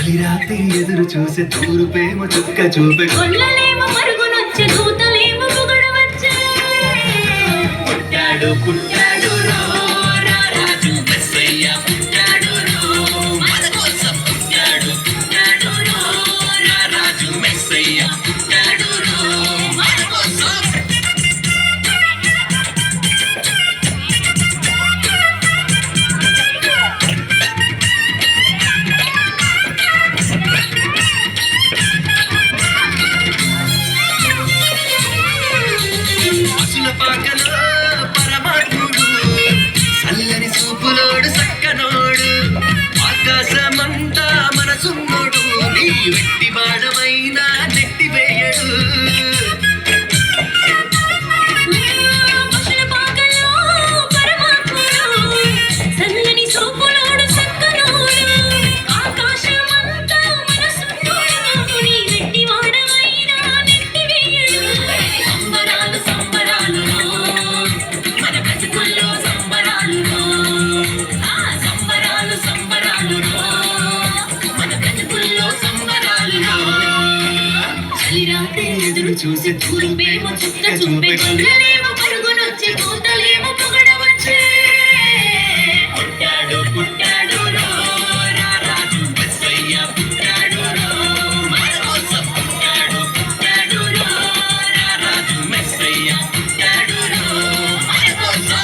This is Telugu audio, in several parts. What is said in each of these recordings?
చలిరాత్రి ఎదురు చూసే తూరుపేమో చుక్క చూపే కొల్లలేమో పరుగునొచ్చే దూతలేమో పొగడవచ్చే పుట్టాడు పుట్టాడు రో రా రాజు మెస్సయ్య పుట్టాడు రో మన కోసం పుట్టాడు పుట్టాడు రో రా రాజు మెస్సయ్య పుట్టాడు రో మన కోసం పాకలో పరమాత్ముడు చల్లని చూపులోడు సక్కనోడు ఆకాశమంతా మనసున్నోడు నీ వెట్టి బాణమైనా నెట్టి వేయడు ఎదురు చూసే తూరుపేమో చుక్క చూపే కొల్లలేమో పరుగునొచ్చే దూతలేమో పొగడవచ్చే పుట్టాడు పుట్టాడు రో రా రాజు మెస్సయ్య పుట్టాడు రో మన కోసం పుట్టాడు పుట్టాడు రో రా రాజు మెస్సయ్య పుట్టాడు రో మన కోసం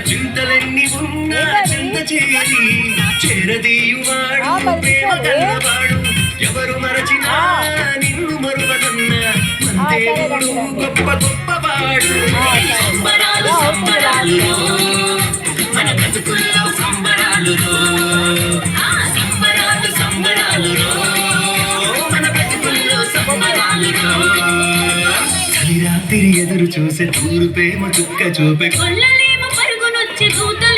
చింతలన్నీ ఉన్నా చింత చేరి చేరదీయువాడు ప్రేమ కన్నవాడు ఎవరు మరచినా నిన్ను మరువదన్నా మన దేవుడు గొప్ప గొప్పవాడు సంబరాలు సంబరాలు మన బ్రతుకుల్లో సంబరాలు సంబరాలు సంబరాలు మన బ్రతుకుల్లో సంబరాలు చలిరాత్రి ఎదురు చూసే తూరుపేమో చుక్క చూపే కొల్లలేమో పరుగునొచ్చే దూతలేమో